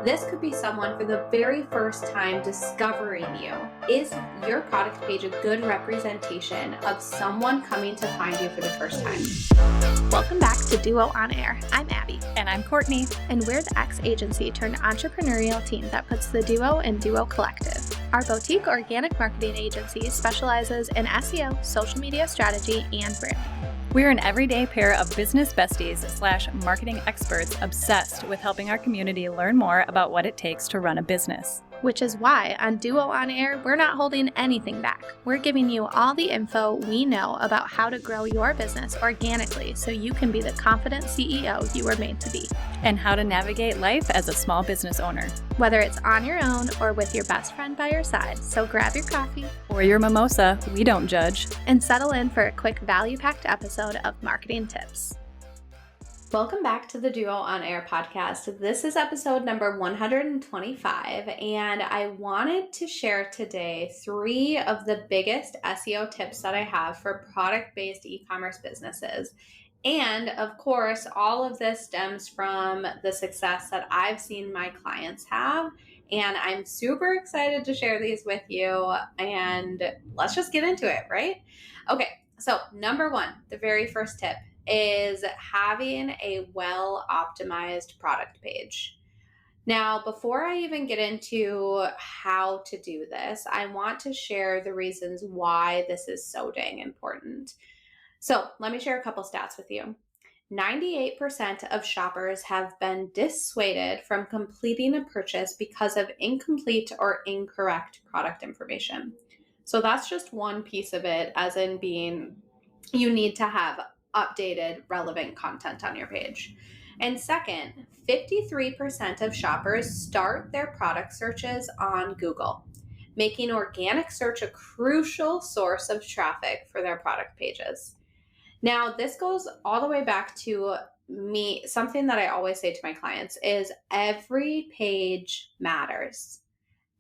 This could be someone for the very first time discovering you. Is your product page a good representation of someone coming to find you for the first time? Welcome back to Duo On Air. I'm Abby. And I'm Courtney. And we're the ex-agency turned entrepreneurial team that puts the Duo in Duo Collective. Our boutique organic marketing agency specializes in SEO, social media strategy, and branding. We're an everyday pair of business besties / marketing experts obsessed with helping our community learn more about what it takes to run a business. Which is why on Duo On Air, we're not holding anything back. We're giving you all the info we know about how to grow your business organically so you can be the confident CEO you were made to be. And how to navigate life as a small business owner. Whether it's on your own or with your best friend by your side, so grab your coffee or your mimosa, we don't judge, and settle in for a quick value-packed episode of Marketing Tips. Welcome back to the Duo On Air podcast. This is episode number 125, and I wanted to share today 3 of the biggest SEO tips that I have for product-based e-commerce businesses. And of course, all of this stems from the success that I've seen my clients have, and I'm super excited to share these with you, and let's just get into it, right? Okay, so number 1, the very first tip is having a well-optimized product page. Now, before I even get into how to do this, I want to share the reasons why this is so dang important. So let me share a couple stats with you. 98% of shoppers have been dissuaded from completing a purchase because of incomplete or incorrect product information. So that's just one piece of it, as in being you need to have updated, relevant content on your page. And second, 53% of shoppers start their product searches on Google, making organic search a crucial source of traffic for their product pages. Now, this goes all the way back to me. Something that I always say to my clients is every page matters.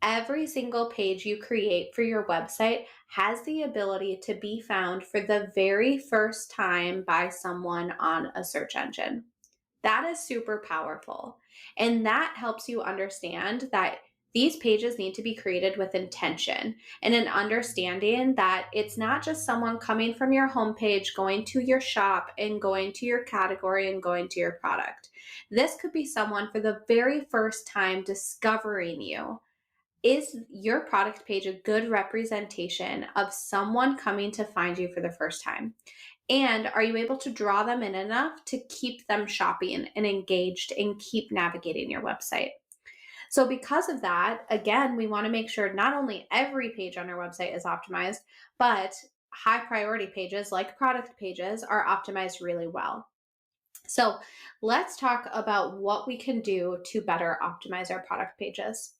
Every single page you create for your website has the ability to be found for the very first time by someone on a search engine. That is super powerful. And that helps you understand that these pages need to be created with intention and an understanding that it's not just someone coming from your homepage, going to your shop and going to your category and going to your product. This could be someone for the very first time discovering you. Is your product page a good representation of someone coming to find you for the first time? And are you able to draw them in enough to keep them shopping and engaged and keep navigating your website? So because of that, again, we want to make sure not only every page on our website is optimized, but high priority pages like product pages are optimized really well. So let's talk about what we can do to better optimize our product pages.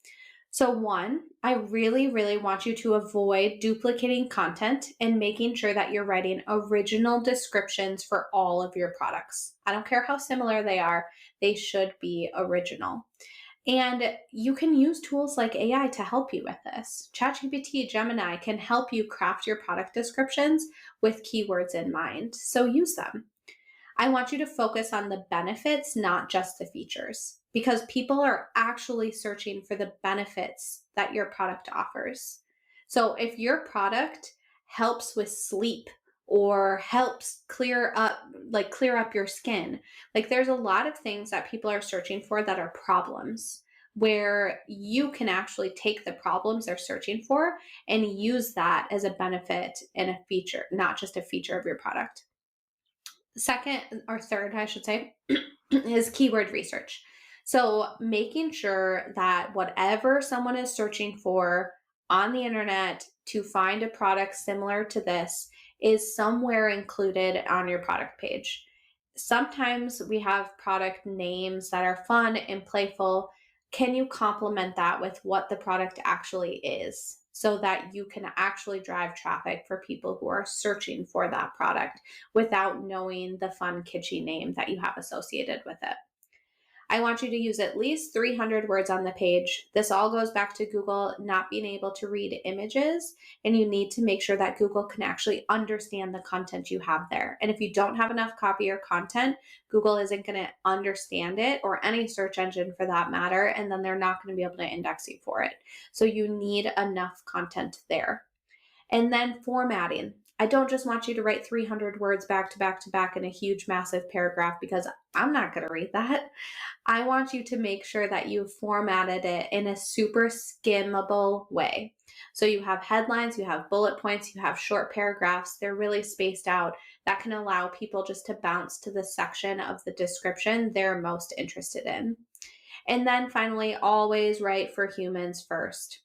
So 1, I really, really want you to avoid duplicating content and making sure that you're writing original descriptions for all of your products. I don't care how similar they are, they should be original. And you can use tools like AI to help you with this. ChatGPT, Gemini can help you craft your product descriptions with keywords in mind, so use them. I want you to focus on the benefits, not just the features, because people are actually searching for the benefits that your product offers. So if your product helps with sleep or helps clear up your skin, there's a lot of things that people are searching for that are problems, where you can actually take the problems they're searching for and use that as a benefit and a feature, not just a feature of your product. Second, or third, I should say, is keyword research. So making sure that whatever someone is searching for on the internet to find a product similar to this is somewhere included on your product page. Sometimes we have product names that are fun and playful. Can you complement that with what the product actually is, so that you can actually drive traffic for people who are searching for that product without knowing the fun, kitschy name that you have associated with it? I want you to use at least 300 words on the page. This all goes back to Google not being able to read images, and you need to make sure that Google can actually understand the content you have there. And if you don't have enough copy or content, Google isn't going to understand it, or any search engine for that matter, and then they're not going to be able to index you for it. So you need enough content there. And then formatting. I don't just want you to write 300 words back to back to back in a huge, massive paragraph, because I'm not going to read that. I want you to make sure that you formatted it in a super skimmable way. So you have headlines, you have bullet points, you have short paragraphs. They're really spaced out. That can allow people just to bounce to the section of the description they're most interested in. And then finally, always write for humans first.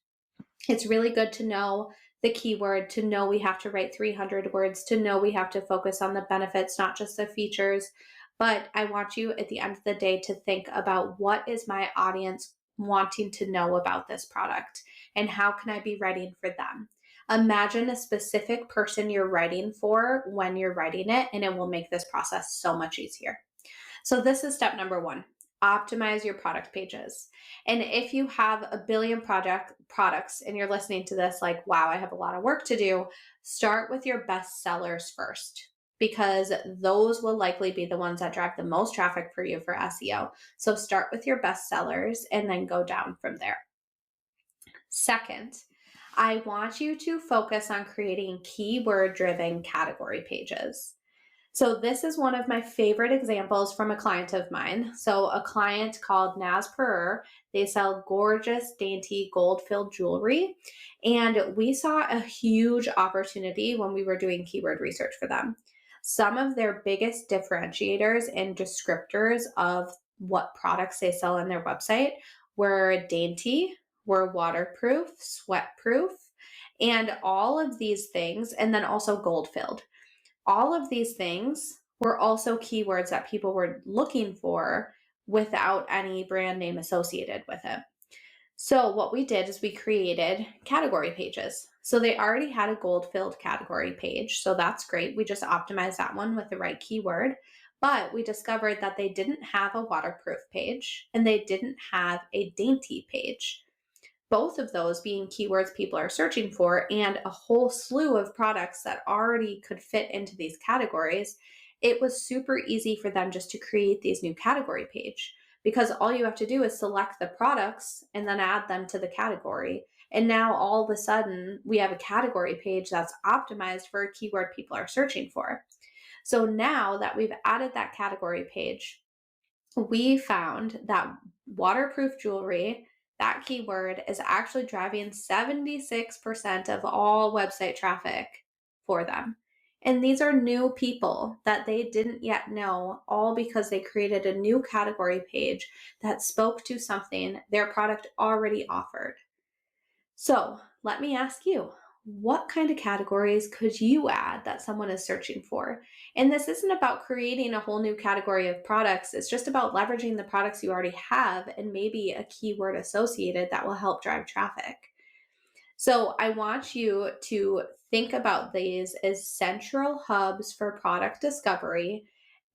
It's really good to know the keyword, to know we have to write 300 words, to know we have to focus on the benefits, not just the features. But I want you at the end of the day to think about, what is my audience wanting to know about this product, and how can I be writing for them? Imagine a specific person you're writing for when you're writing it, and it will make this process so much easier. So this is step number 1. Optimize your product pages. And if you have a billion products and you're listening to this like, wow, I have a lot of work to do, start with your best sellers first, because those will likely be the ones that drive the most traffic for you for SEO. So start with your best sellers and then go down from there. Second, I want you to focus on creating keyword-driven category pages. So this is one of my favorite examples from a client of mine. So a client called Naz Perer, they sell gorgeous, dainty, gold-filled jewelry. And we saw a huge opportunity when we were doing keyword research for them. Some of their biggest differentiators and descriptors of what products they sell on their website were dainty, were waterproof, sweat-proof, and all of these things, and then also gold-filled. All of these things were also keywords that people were looking for without any brand name associated with it. So what we did is we created category pages. So they already had a gold-filled category page, so that's great. We just optimized that one with the right keyword. But we discovered that they didn't have a waterproof page and they didn't have a dainty page. Both of those being keywords people are searching for, and a whole slew of products that already could fit into these categories, it was super easy for them just to create these new category page, because all you have to do is select the products and then add them to the category. And now all of a sudden we have a category page that's optimized for a keyword people are searching for. So now that we've added that category page, we found that waterproof jewelry, that keyword, is actually driving 76% of all website traffic for them. And these are new people that they didn't yet know, all because they created a new category page that spoke to something their product already offered. So let me ask you, what kind of categories could you add that someone is searching for? And this isn't about creating a whole new category of products. It's just about leveraging the products you already have and maybe a keyword associated that will help drive traffic. So I want you to think about these as central hubs for product discovery.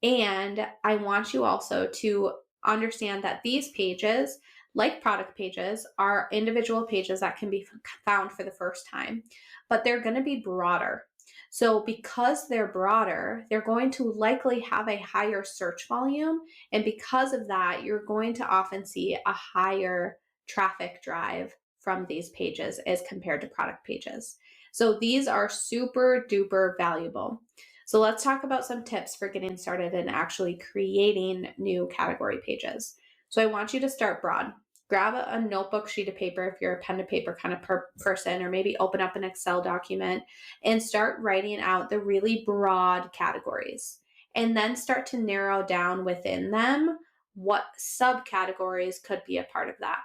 And I want you also to understand that these pages, like product pages, are individual pages that can be found for the first time, but they're going to be broader. So because they're broader, they're going to likely have a higher search volume. And because of that, you're going to often see a higher traffic drive from these pages as compared to product pages. So these are super duper valuable. So let's talk about some tips for getting started and actually creating new category pages. So I want you to start broad. Grab a notebook, sheet of paper if you're a pen to paper kind of person, or maybe open up an Excel document and start writing out the really broad categories. And then start to narrow down within them what subcategories could be a part of that.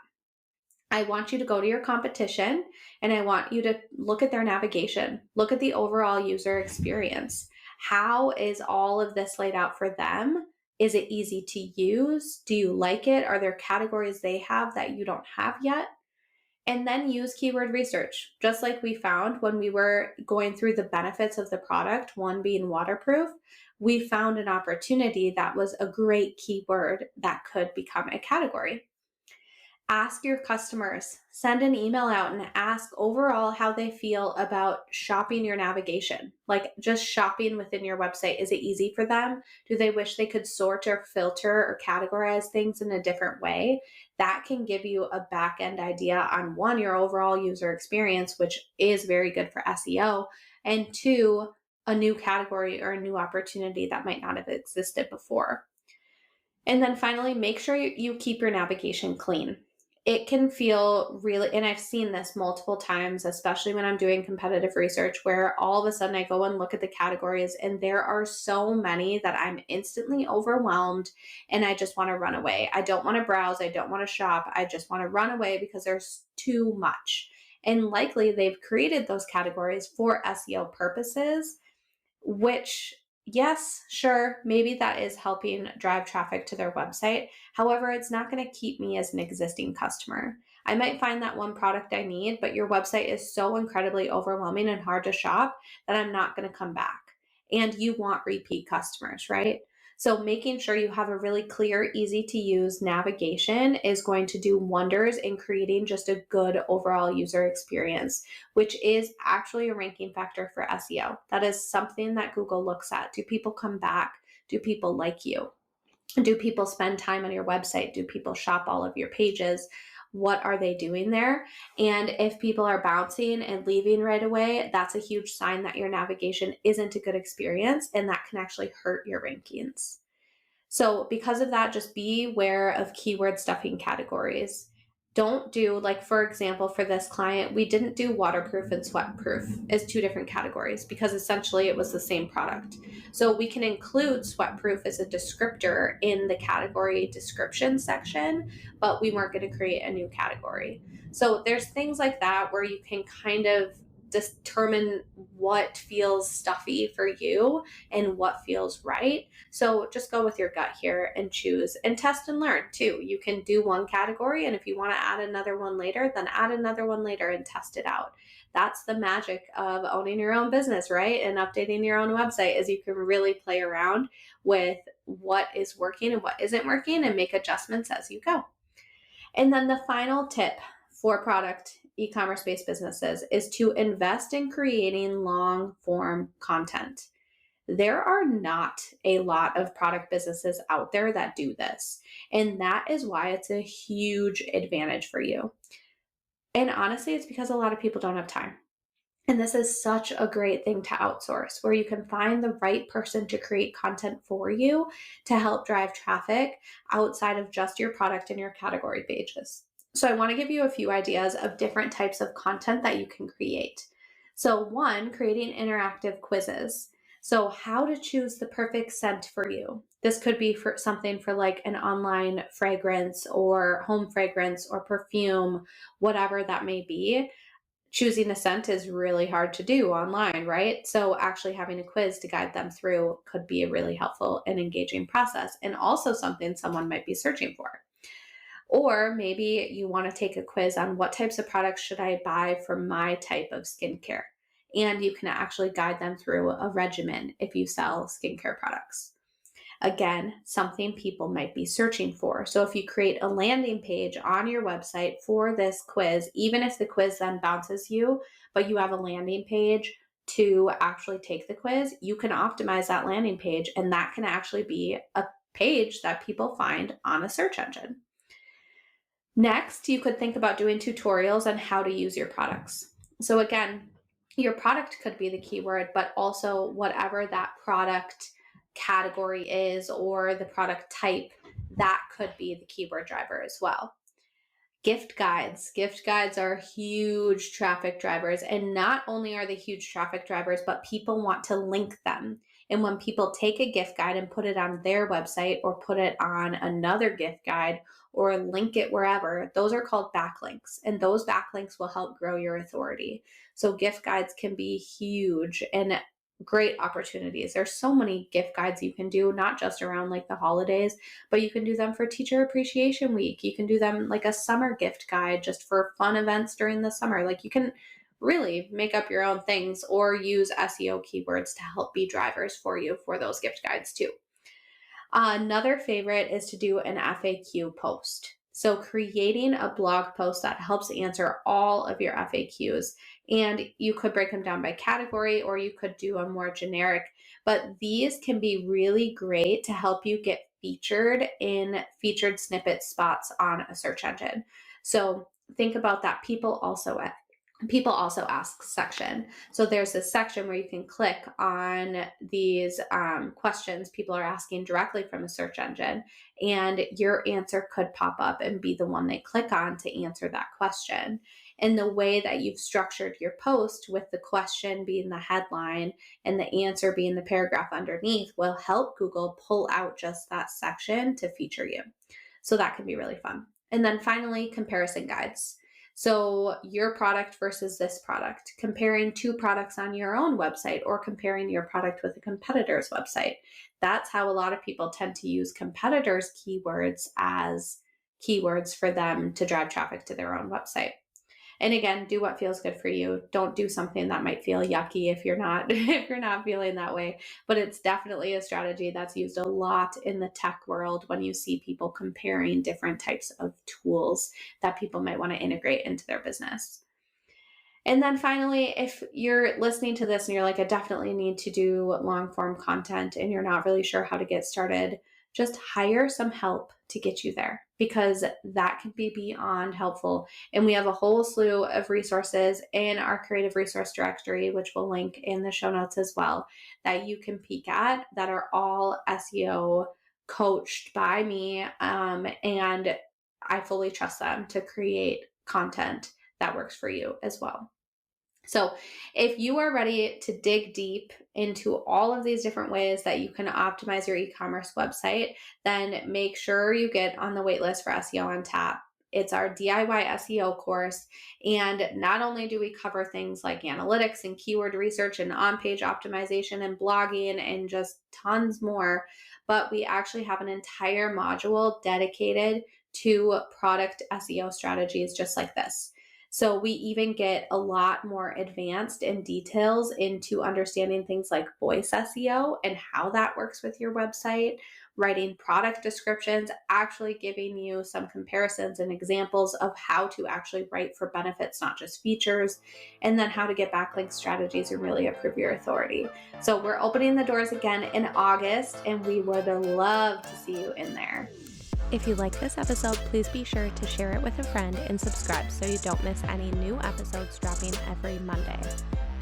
I want you to go to your competition and I want you to look at their navigation, look at the overall user experience. How is all of this laid out for them? Is it easy to use? Do you like it? Are there categories they have that you don't have yet? And then use keyword research, just like we found when we were going through the benefits of the product, one being waterproof. We found an opportunity that was a great keyword that could become a category. Ask your customers, send an email out and ask overall how they feel about shopping your navigation, like just shopping within your website. Is it easy for them? Do they wish they could sort or filter or categorize things in a different way? That can give you a back end idea on one, your overall user experience, which is very good for SEO, and two, a new category or a new opportunity that might not have existed before. And then finally, make sure you keep your navigation clean. It can feel really, and I've seen this multiple times, especially when I'm doing competitive research, where all of a sudden I go and look at the categories and there are so many that I'm instantly overwhelmed and I just want to run away. I don't want to browse. I don't want to shop. I just want to run away because there's too much. And likely they've created those categories for SEO purposes, which, yes, sure, maybe that is helping drive traffic to their website. However, it's not going to keep me as an existing customer. I might find that one product I need, but your website is so incredibly overwhelming and hard to shop that I'm not going to come back. And you want repeat customers, right? So making sure you have a really clear, easy to use navigation is going to do wonders in creating just a good overall user experience, which is actually a ranking factor for SEO. That is something that Google looks at. Do people come back? Do people like you? Do people spend time on your website? Do people shop all of your pages? What are they doing there? And if people are bouncing and leaving right away, that's a huge sign that your navigation isn't a good experience, and that can actually hurt your rankings. So because of that, just be aware of keyword stuffing categories. Don't do, like, for example, for this client, we didn't do waterproof and sweatproof as two different categories because essentially it was the same product. So we can include sweatproof as a descriptor in the category description section, but we weren't going to create a new category. So there's things like that where you can kind of determine what feels stuffy for you and what feels right. So just go with your gut here and choose and test and learn too. You can do one category, and if you want to add another one later, then add another one later and test it out. That's the magic of owning your own business, right? And updating your own website is you can really play around with what is working and what isn't working and make adjustments as you go. And then the final tip for product e-commerce based businesses is to invest in creating long form content. There are not a lot of product businesses out there that do this. And that is why it's a huge advantage for you. And honestly, it's because a lot of people don't have time. And this is such a great thing to outsource, where you can find the right person to create content for you to help drive traffic outside of just your product and your category pages. So I want to give you a few ideas of different types of content that you can create. So one, creating interactive quizzes. So how to choose the perfect scent for you. This could be for something for like an online fragrance or home fragrance or perfume, whatever that may be. Choosing a scent is really hard to do online, right? So actually having a quiz to guide them through could be a really helpful and engaging process, and also something someone might be searching for. Or maybe you want to take a quiz on what types of products should I buy for my type of skincare. And you can actually guide them through a regimen if you sell skincare products. Again, something people might be searching for. So if you create a landing page on your website for this quiz, even if the quiz then bounces you, but you have a landing page to actually take the quiz, you can optimize that landing page, and that can actually be a page that people find on a search engine. Next, you could think about doing tutorials on how to use your products. So again, your product could be the keyword, but also whatever that product category is or the product type, that could be the keyword driver as well. Gift guides. Gift guides are huge traffic drivers. And not only are they huge traffic drivers, but people want to link them. And when people take a gift guide and put it on their website or put it on another gift guide or link it wherever, those are called backlinks. And those backlinks will help grow your authority. So gift guides can be huge. And great opportunities. There's so many gift guides you can do, not just around like the holidays, but you can do them for Teacher Appreciation Week. You can do them like a summer gift guide just for fun events during the summer. Like you can really make up your own things or use SEO keywords to help be drivers for you for those gift guides too. Another favorite is to do an FAQ post. So creating a blog post that helps answer all of your FAQs. And you could break them down by category or you could do a more generic, but these can be really great to help you get featured in featured snippet spots on a search engine. So think about that. People also ask section. So there's this section where you can click on these questions people are asking directly from a search engine, and your answer could pop up and be the one they click on to answer that question. And the way that you've structured your post, with the question being the headline and the answer being the paragraph underneath, will help Google pull out just that section to feature you. So that can be really fun. And then finally, comparison guides. So your product versus this product, comparing two products on your own website or comparing your product with a competitor's website. That's how a lot of people tend to use competitors' keywords as keywords for them to drive traffic to their own website. And again, do what feels good for you. Don't do something that might feel yucky if you're not feeling that way. But it's definitely a strategy that's used a lot in the tech world when you see people comparing different types of tools that people might want to integrate into their business. And then finally, if you're listening to this and you're like, I definitely need to do long form content and you're not really sure how to get started, just hire some help to get you there, because that can be beyond helpful. And we have a whole slew of resources in our creative resource directory, which we'll link in the show notes as well, that you can peek at, that are all SEO coached by me. And I fully trust them to create content that works for you as well. So if you are ready to dig deep into all of these different ways that you can optimize your e-commerce website, then make sure you get on the waitlist for SEO on Tap. It's our DIY SEO course. And not only do we cover things like analytics and keyword research and on-page optimization and blogging and just tons more, but we actually have an entire module dedicated to product SEO strategies just like this. So we even get a lot more advanced in details into understanding things like voice SEO and how that works with your website, writing product descriptions, actually giving you some comparisons and examples of how to actually write for benefits, not just features, and then how to get backlink strategies and really improve your authority. So we're opening the doors again in August, and we would love to see you in there. If you like this episode, please be sure to share it with a friend and subscribe so you don't miss any new episodes dropping every Monday.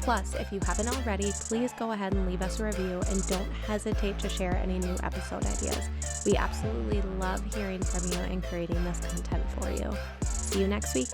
Plus, if you haven't already, please go ahead and leave us a review and don't hesitate to share any new episode ideas. We absolutely love hearing from you and creating this content for you. See you next week.